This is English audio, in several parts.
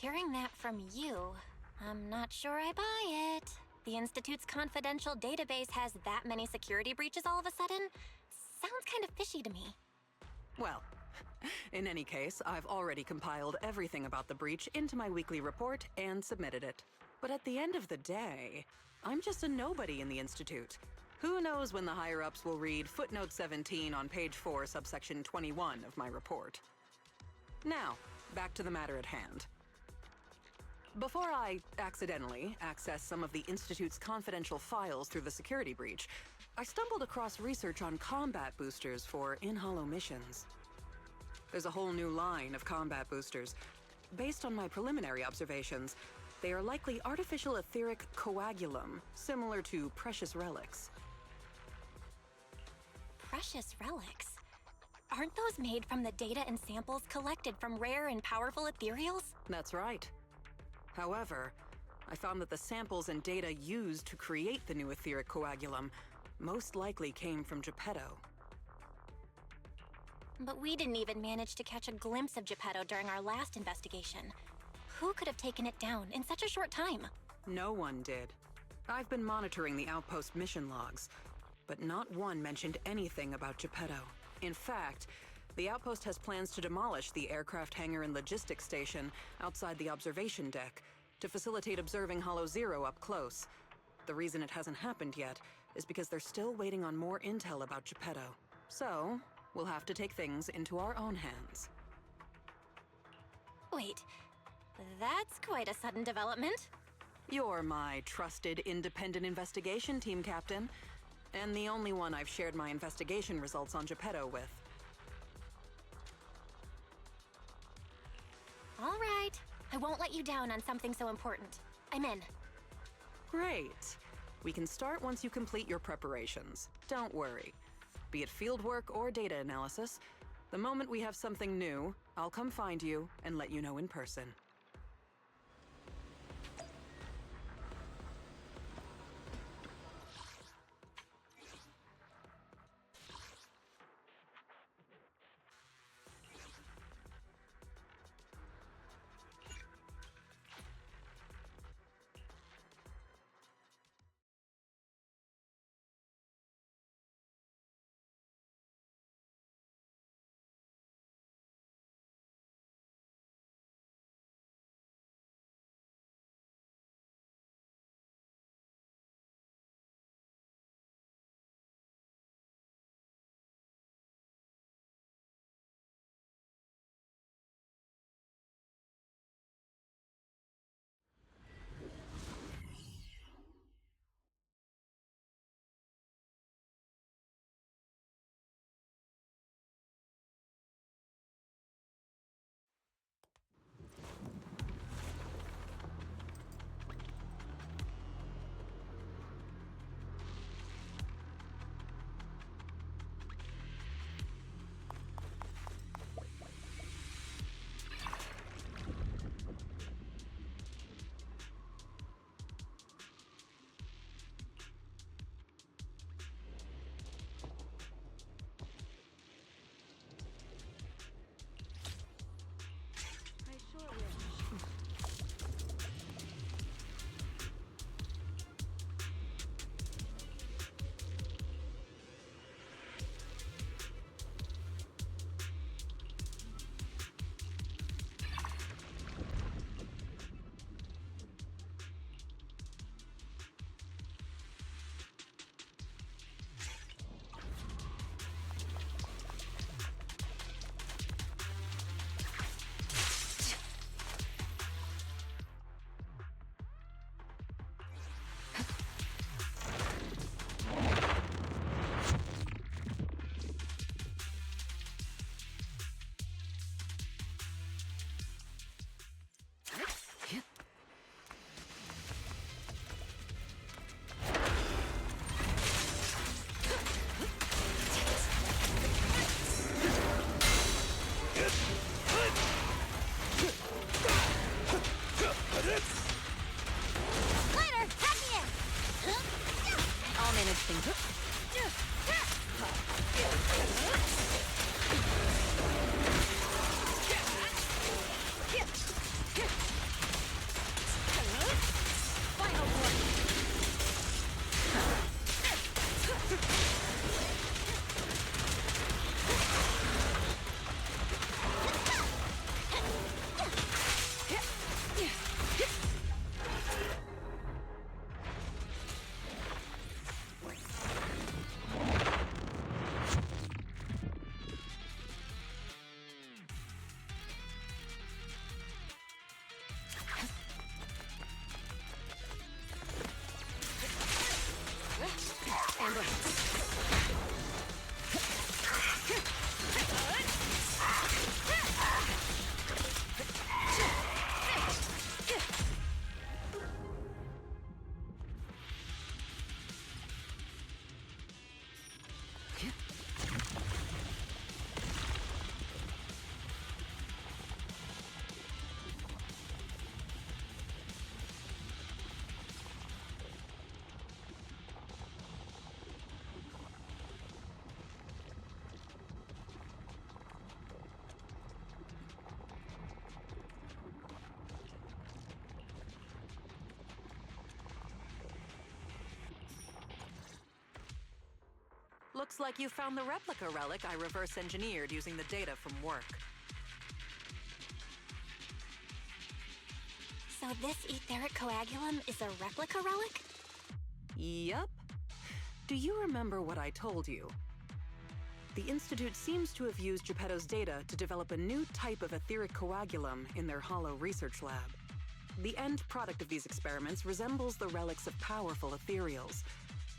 Hearing that from you, I'm not sure I buy it. The Institute's confidential database has that many security breaches all of a sudden? Sounds kind of fishy to me. Well, in any case, I've already compiled everything about the breach into my weekly report and submitted it. But at the end of the day, I'm just a nobody in the Institute. Who knows when the higher-ups will read footnote 17 on page 4, subsection 21 of my report. Now, back to the matter at hand. Before I accidentally access some of the Institute's confidential files through the security breach, I stumbled across research on combat boosters for in-hollow missions. There's a whole new line of combat boosters. Based on my preliminary observations, they are likely artificial etheric coagulum, similar to precious relics. Precious relics? Aren't those made from the data and samples collected from rare and powerful ethereals? That's right. However, I found that the samples and data used to create the new etheric coagulum most likely came from Geppetto. But we didn't even manage to catch a glimpse of Geppetto during our last investigation. Who could have taken it down in such a short time? No one did. I've been monitoring the outpost mission logs, but not one mentioned anything about Geppetto. In fact, the outpost has plans to demolish the aircraft hangar and logistics station outside the observation deck to facilitate observing Hollow Zero up close. The reason it hasn't happened yet is because they're still waiting on more intel about Geppetto. So, we'll have to take things into our own hands. Wait, that's quite a sudden development. You're my trusted independent investigation team captain, and the only one I've shared my investigation results on Geppetto with. All right, I won't let you down on something so important. I'm in. Great. We can start once you complete your preparations. Don't worry. Be it fieldwork or data analysis, the moment we have something new, I'll come find you and let you know in person. Looks like you found the replica relic I reverse engineered using the data from work. So this etheric coagulum is a replica relic? Yup. Do you remember what I told you? The Institute seems to have used Geppetto's data to develop a new type of etheric coagulum in their hollow research lab. The end product of these experiments resembles the relics of powerful ethereals,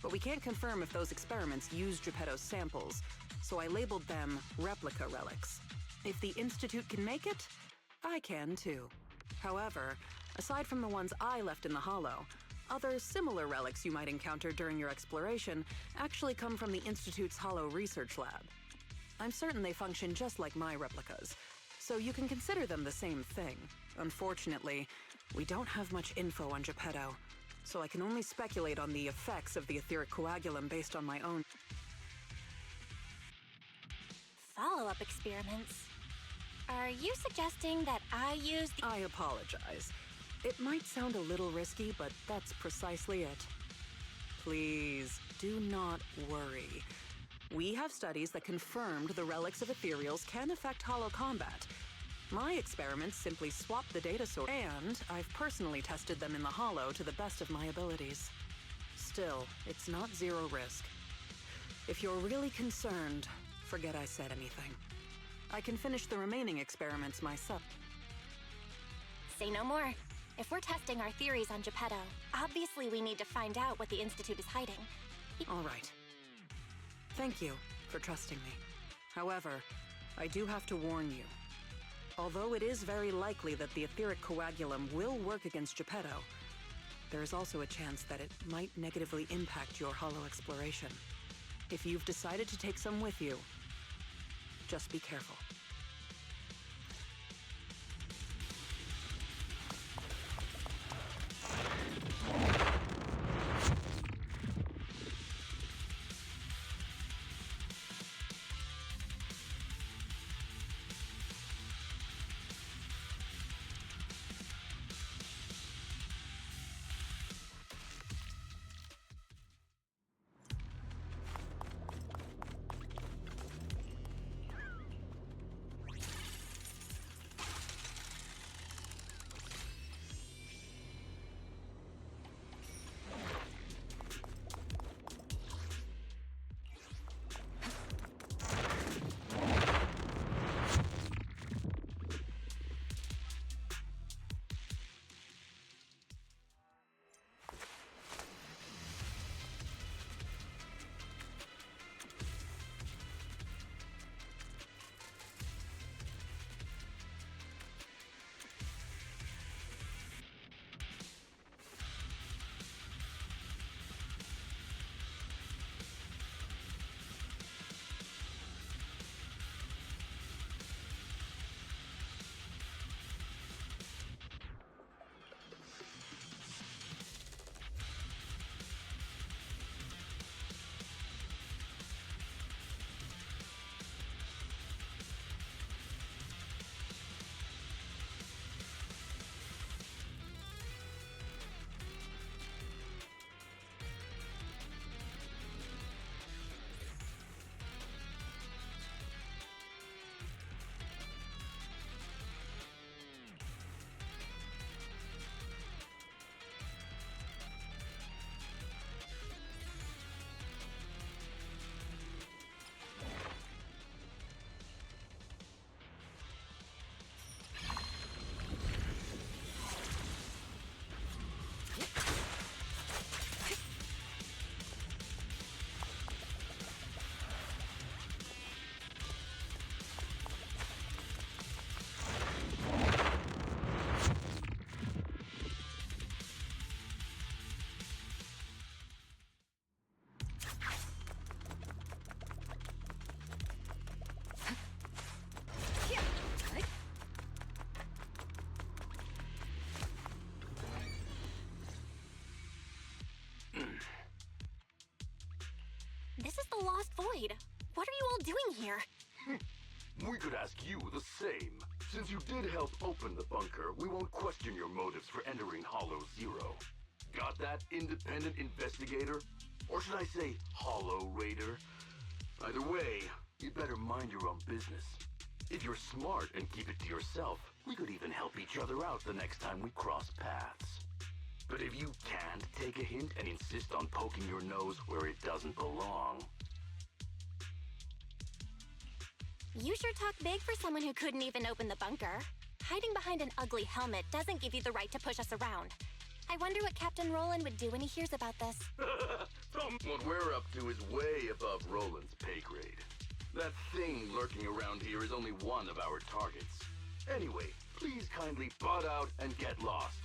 but we can't confirm if those experiments used Geppetto's samples, so I labeled them replica relics. If the Institute can make it, I can too. However, aside from the ones I left in the hollow, other similar relics you might encounter during your exploration actually come from the Institute's hollow research lab. I'm certain they function just like my replicas, so you can consider them the same thing. Unfortunately, we don't have much info on Geppetto, so I can only speculate on the effects of the etheric coagulum based on my own Follow-up experiments. Are you suggesting that I use the... I apologize. It might sound a little risky, but that's precisely it. Please, do not worry. We have studies that confirmed the relics of ethereals can affect hollow combat. My experiments simply swap the data source, and I've personally tested them in the hollow to the best of my abilities. Still, it's not zero risk. If you're really concerned, forget I said anything. I can finish the remaining experiments myself. Say no more. If we're testing our theories on Geppetto, obviously we need to find out what the Institute is hiding. All right. Thank you for trusting me. However, I do have to warn you. Although it is very likely that the etheric coagulum will work against Geppetto, there is also a chance that it might negatively impact your hollow exploration. If you've decided to take some with you, just be careful. This is the Lost Void. What are you all doing here? We could ask you the same. Since you did help open the bunker, we won't question your motives for entering Hollow Zero. Got that, independent investigator? Or should I say, Hollow Raider? Either way, you'd better mind your own business. If you're smart and keep it to yourself, we could even help each other out the next time we cross paths. But if you can't take a hint and insist on poking your nose where it doesn't belong... You sure talk big for someone who couldn't even open the bunker. Hiding behind an ugly helmet doesn't give you the right to push us around. I wonder what Captain Roland would do when he hears about this. What we're up to is way above Roland's pay grade. That thing lurking around here is only one of our targets. Anyway, please kindly butt out and get lost.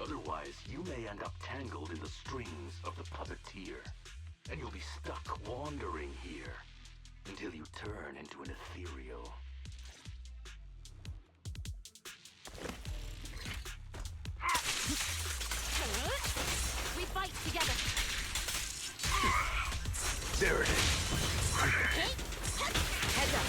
Otherwise, you may end up tangled in the strings of the puppeteer. And you'll be stuck wandering here until you turn into an ethereal. We fight together. There it is. Heads up.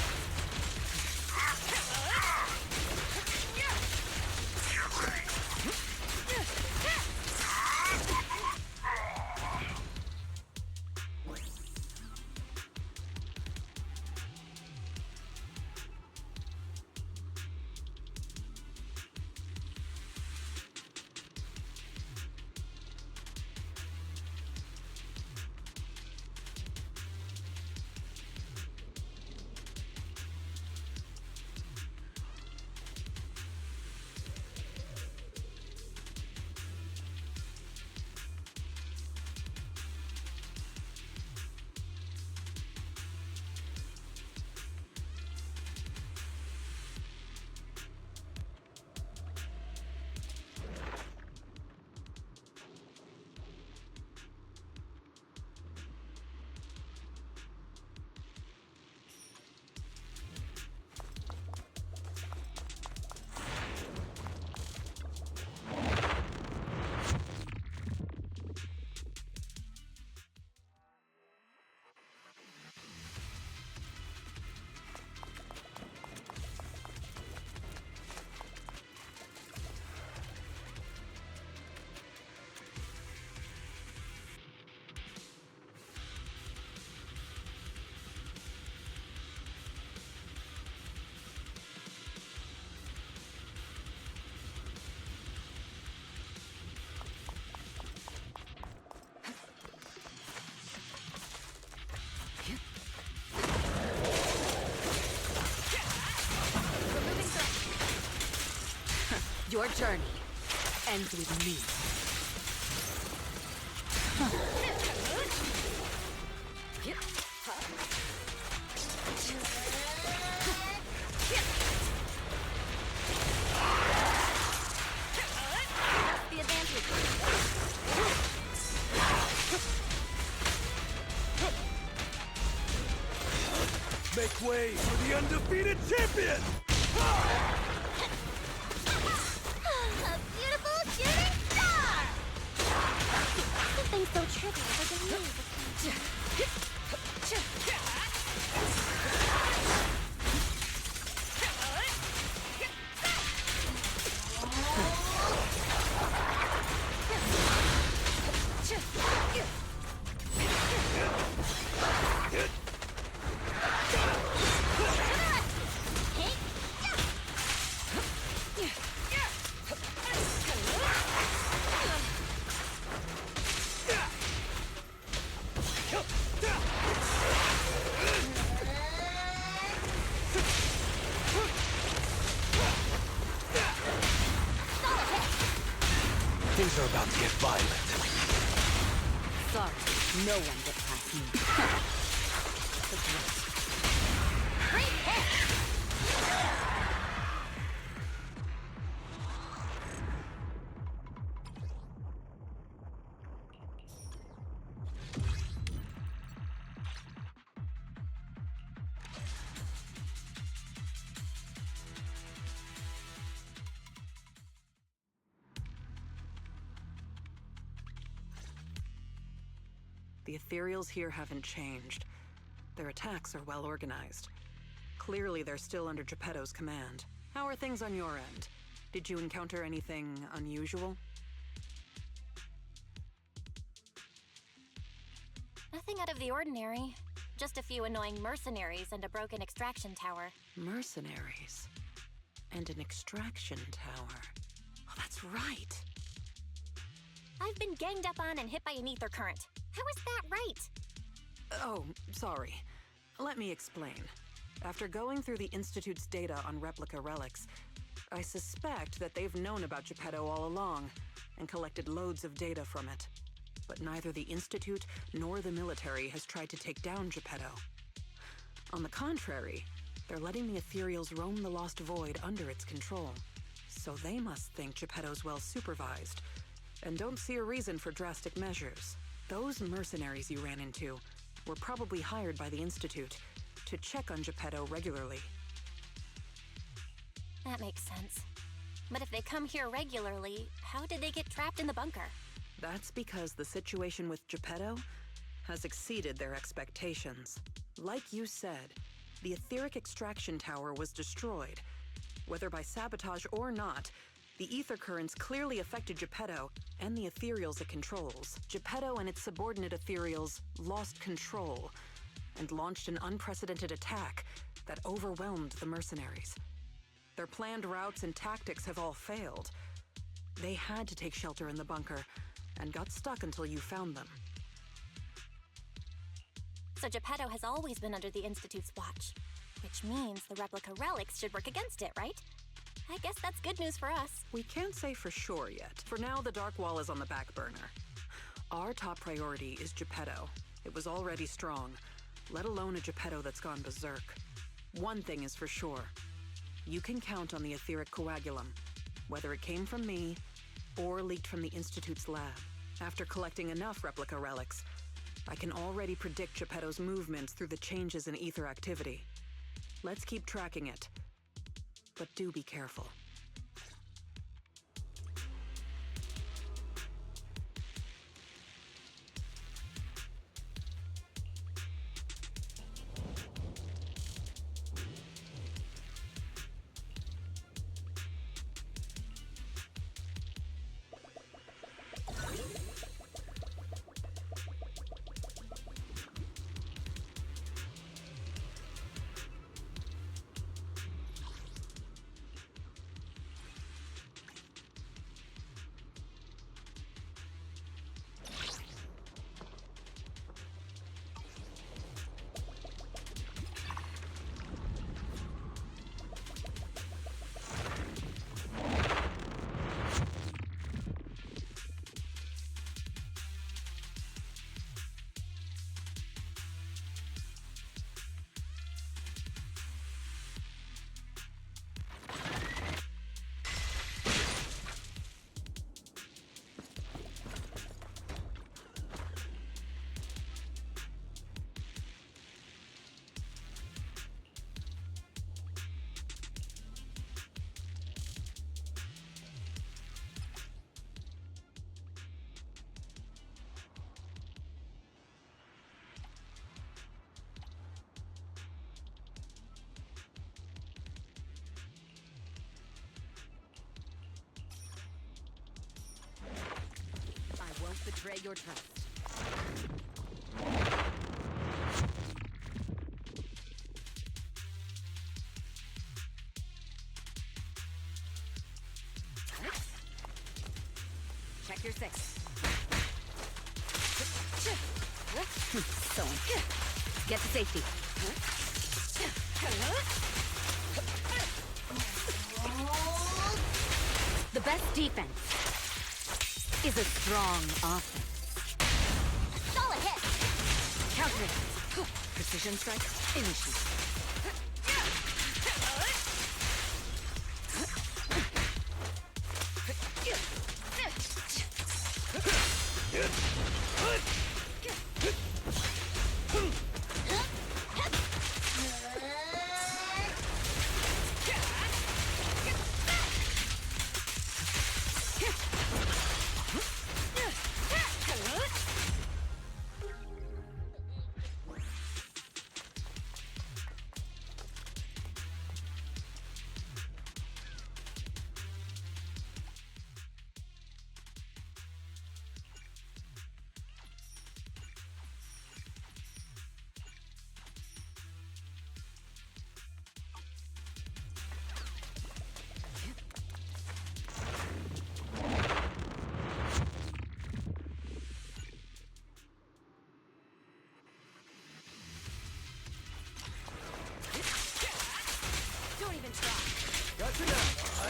Your journey ends with me. That's the advantage. Make way for the undefeated champion! A beautiful shooting star! Something so trivial doesn't move. Things are about to get violent. Sorry, no one gets past me. Great hit! The Ethereals here haven't changed. Their attacks are well organized. Clearly, they're still under Geppetto's command. How are things on your end? Did you encounter anything unusual? Nothing out of the ordinary. Just a few annoying mercenaries and a broken extraction tower. Mercenaries. And an extraction tower. Oh, that's right. I've been ganged up on and hit by an ether current. How is that right? Oh, sorry. Let me explain. After going through the Institute's data on replica relics, I suspect that they've known about Geppetto all along and collected loads of data from it. But neither the Institute nor the military has tried to take down Geppetto. On the contrary, they're letting the Ethereals roam the Lost Void under its control. So they must think Geppetto's well supervised, and don't see a reason for drastic measures. Those mercenaries you ran into were probably hired by the Institute to check on Geppetto regularly. That makes sense. But if they come here regularly, how did they get trapped in the bunker? That's because the situation with Geppetto has exceeded their expectations. Like you said, the etheric extraction tower was destroyed. Whether by sabotage or not, the ether currents clearly affected Geppetto and the Ethereals it controls. Geppetto and its subordinate Ethereals lost control and launched an unprecedented attack that overwhelmed the mercenaries. Their planned routes and tactics have all failed. They had to take shelter in the bunker and got stuck until you found them. So Geppetto has always been under the Institute's watch, which means the replica relics should work against it, right? I guess that's good news for us. We can't say for sure yet. For now, the Dark Wall is on the back burner. Our top priority is Geppetto. It was already strong, let alone a Geppetto that's gone berserk. One thing is for sure. You can count on the etheric coagulum, whether it came from me or leaked from the Institute's lab. After collecting enough replica relics, I can already predict Geppetto's movements through the changes in ether activity. Let's keep tracking it, but do be careful. Betray your trust. Check your six. So, get to safety. The best defense is a strong offense. Solid hit! Counter it. Precision strike, initiate.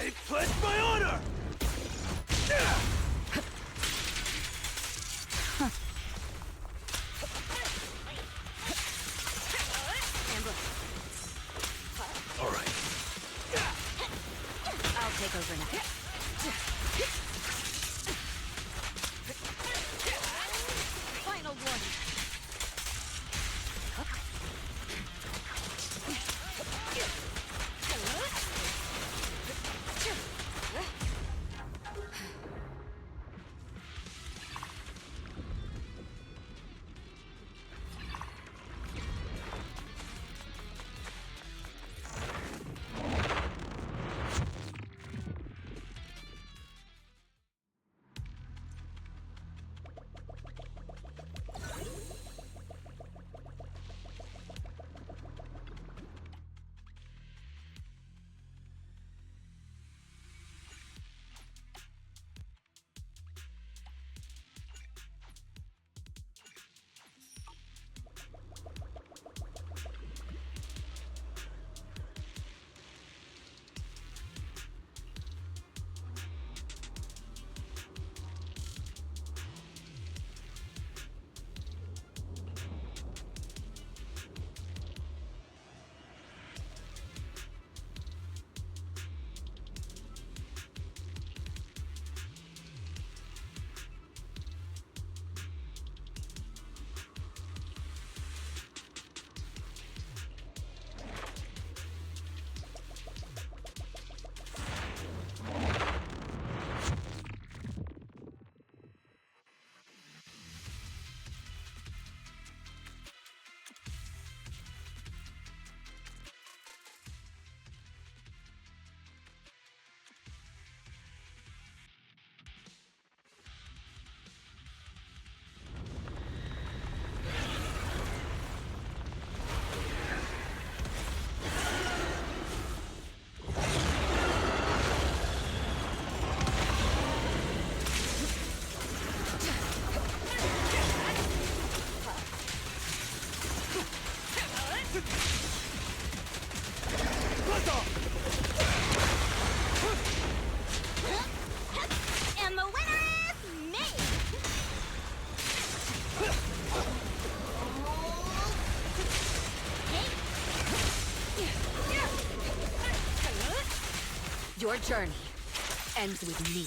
I pledge my honor! All right. I'll take over now. Final warning. And the winner is me! Your journey ends with me.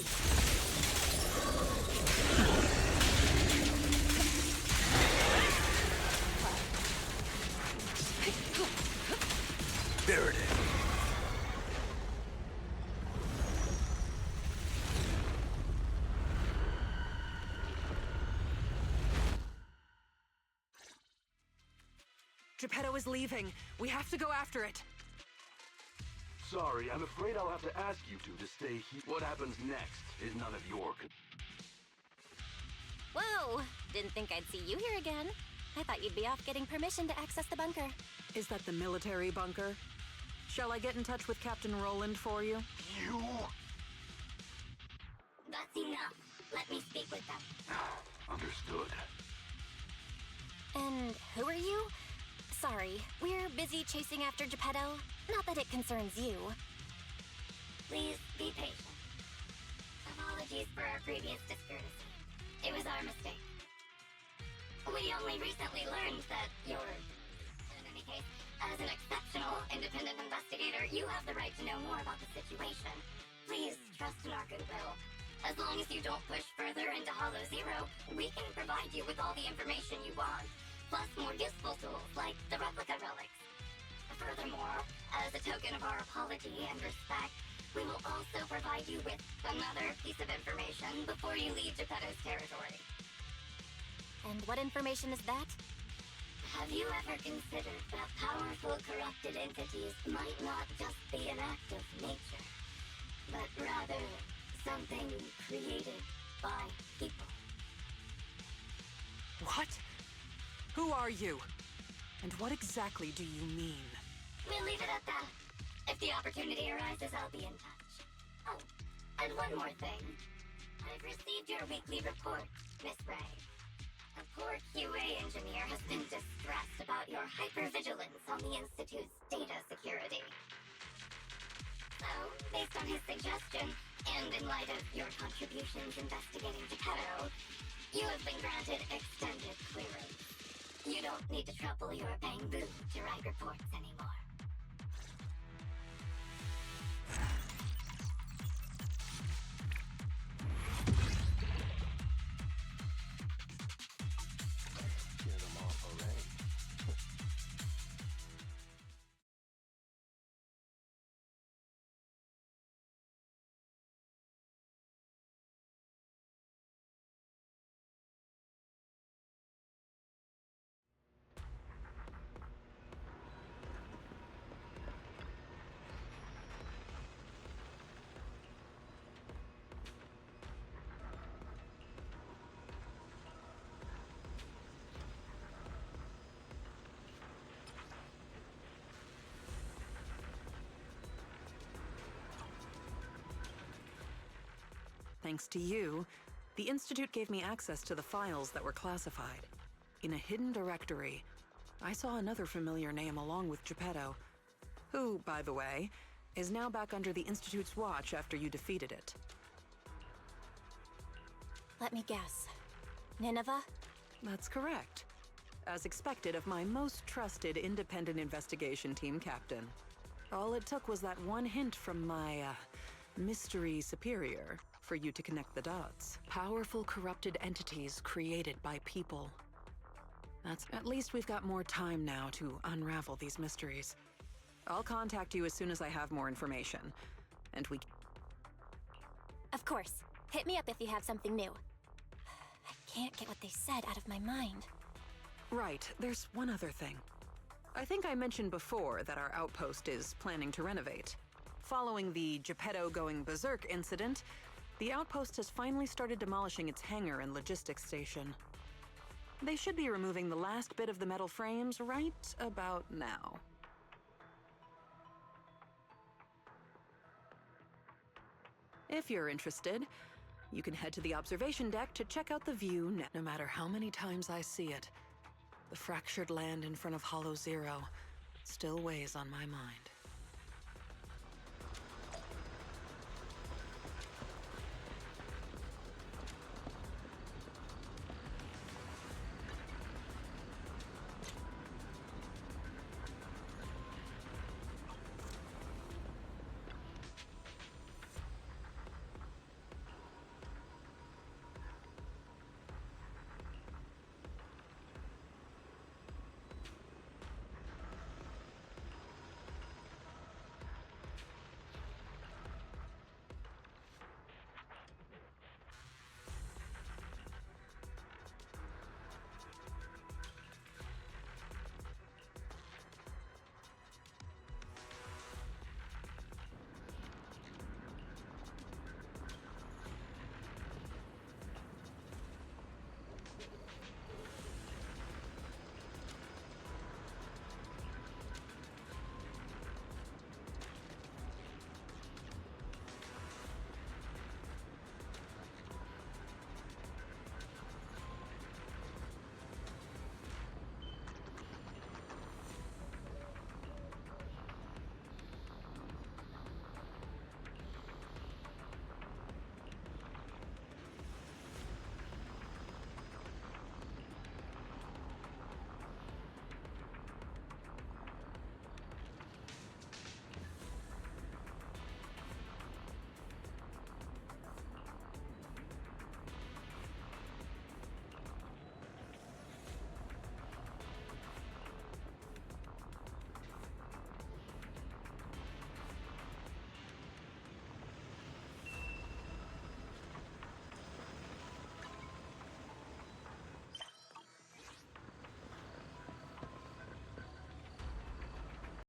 There it is. Geppetto is leaving. We have to go after it. Sorry, I'm afraid I'll have to ask you two to stay here. What happens next is none of your Whoa! Didn't think I'd see you here again. I thought you'd be off getting permission to access the bunker. Is that the military bunker? Shall I get in touch with Captain Roland for you? You? That's enough. Let me speak with them. Understood. And who are you? Sorry, we're busy chasing after Geppetto. Not that it concerns you. Please be patient. Apologies for our previous discourtesy. It was our mistake. We only recently learned that you're... In any case, as an exceptional independent investigator, you have the right to know more about the situation. Please trust in our goodwill. As long as you don't push further into Hollow Zero, we can provide you with all the information you want, plus more useful tools like the replica relics. Furthermore, as a token of our apology and respect, we will also provide you with another piece of information before you leave Geppetto's territory. And what information is that? Have you ever considered that powerful corrupted entities might not just be an act of nature, but rather something created by people? What? Who are you? And what exactly do you mean? We'll leave it at that. If the opportunity arises, I'll be in touch. Oh, and one more thing. I've received your weekly report, Miss Ray. A poor QA engineer has been distressed about your hypervigilance on the Institute's data security. So, based on his suggestion, and in light of your contributions investigating Geppetto, you have been granted extended clearance. You don't need to trouble your Bangbu to write reports anymore. Thanks to you, the Institute gave me access to the files that were classified. In a hidden directory, I saw another familiar name along with Geppetto, who, by the way, is now back under the Institute's watch after you defeated it. Let me guess. Nineveh? That's correct. As expected of my most trusted independent investigation team captain. All it took was that one hint from my, mystery superior for you to connect the dots. Powerful corrupted entities created by people. At least we've got more time now to unravel these mysteries. I'll contact you as soon as I have more information. And we... Of course. Hit me up if you have something new. I can't get what they said out of my mind. Right, there's one other thing. I think I mentioned before that our outpost is planning to renovate. Following the Geppetto going berserk incident, the outpost has finally started demolishing its hangar and logistics station. They should be removing the last bit of the metal frames right about now. If you're interested, you can head to the observation deck to check out the view. No matter how many times I see it, the fractured land in front of Hollow Zero still weighs on my mind.